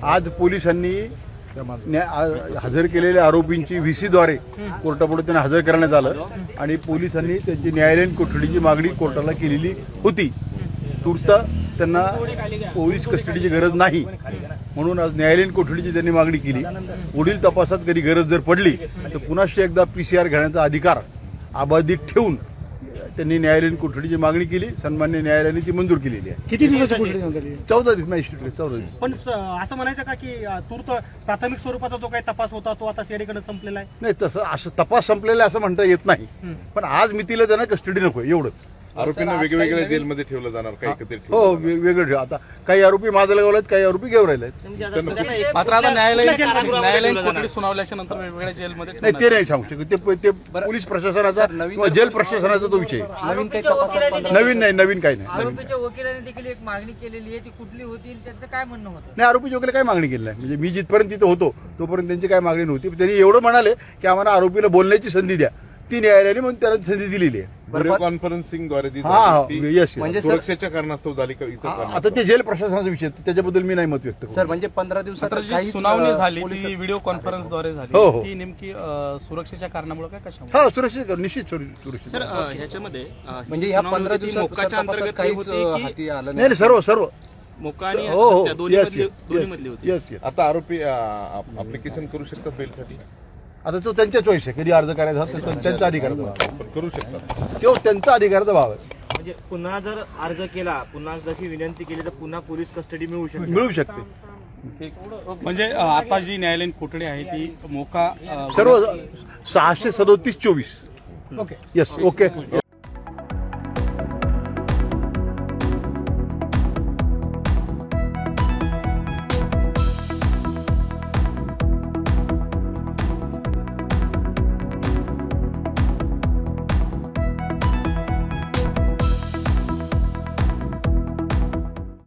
आज पोलिसांनी हजर केलेल्या आरोपींची व्हीसीद्वारे कोर्टापुढे त्यांना हजर करण्यात आलं आणि पोलिसांनी त्यांची न्यायालयीन कोठडीची मागणी कोर्टाला केलेली होती. तूर्त त्यांना पोलीस कस्टडीची गरज नाही म्हणून आज न्यायालयीन कोठडीची त्यांनी मागणी केली. पुढील तपासात कधी गरज जर पडली तर पुन्हा एकदा पीसीआर घेण्याचा अधिकार अबाधित ठेवून त्यांनी न्यायालयीन कोठडीची मागणी केली. सन्मान्य न्यायालयाने ती मंजूर केलेली आहे. किती दिवसाची कोठडी झाली? 14 दिवस मॅजिस्ट्रेट 14 दिवस. पण असं म्हणायचं का की तूर्त प्राथमिक स्वरूपाचा जो काही तपास होता तो आता सीआयडीकडे संपलेला आहे? नाही, तसं असं तपास संपलेला असं म्हणता येत नाही. पण आज मितीला त्यांना कस्टडी नको एवढंच. आरोपींना वेगवेगळ्या जेलमध्ये ठेवलं जाणार काही एकत्रित हो, वेगळं ठेव. आता काही आरोपी माजलगावला आहेत, काही आरोपी गेवरायला आहेत. मात्र आता न्यायालयीन कोठडी सुनावल्याच्या नंतर वेगवेगळ्या जेलमध्ये नाही, ते नाही सांगू शकत. ते पोलीस प्रशासनाचा किंवा जेल प्रशासनाचा तो विषय. नवीन काही तपासात नवीन नाही, नवीन काही नाही. आरोपीच्या वकिलाने देखील एक मागणी केलेली आहे, ती कुठली होती त्यांचं काय म्हणणं होतं? नाही, आरोपीच्या वगैरे काय मागणी केली नाही. म्हणजे मी जिथपर्यंत तिथं होतो तोपर्यंत त्यांची काय मागणी नव्हती. त्यांनी एवढं म्हणाले की आम्हाला आरोपीला बोलण्याची संधी द्या. ती न्यायालयाने म्हणून त्याला संधी दिलेली आहे. व्हिडिओ कॉन्फरन्सिंगद्वारे ती हा, ती येस. म्हणजे सुरक्षेच्या कारणास्तव झाली का इतर आता कारणास्तव? ते जेल प्रशासनाचा विषय आहे, त्याच्याबद्दल मी नाही मत व्यक्त सर करतो. म्हणजे 15 दिवसात मात्र जी काहीच, सुनावणी झाली पोलीस- ती व्हिडिओ कॉन्फरन्सद्वारे झाली. हो, हो. ती नेमकी सुरक्षेच्या कारणामुळे काय कशामुळे? हा, सुरक्षित निश्चित सुरक्षित. सर ह्याच्यामध्ये म्हणजे ह्या 15 दिवसात मोक्काच्या तपासात अंतर्गत काहीच होती की हाती आलं नाही, सर्व मोक्का आणि हो, हो. हत्या दोन्ही Yes, मधली yes, दोन्ही yes. मधली होती? Yes, yes. आता आरोपी अप्लिकेशन करू शकतात बेलसाठी? आता तो त्यांच्या चॉईस आहे. कधी अर्ज करायचा हा तो त्यांचा अधिकाराचा भाग आहे. पण करू शकतात. तो त्यांचा अधिकाराचा भाव आहे. म्हणजे पुन्हा जर अर्ज केला, पुन्हा जशी विनंती केली तर पुन्हा पोलीस कस्टडी मिळू शकते. मिळू शकते. म्हणजे आता जी न्यायालयीन कोठडी आहे ती मोका सर्व 637/24. ओके. Yes, okay.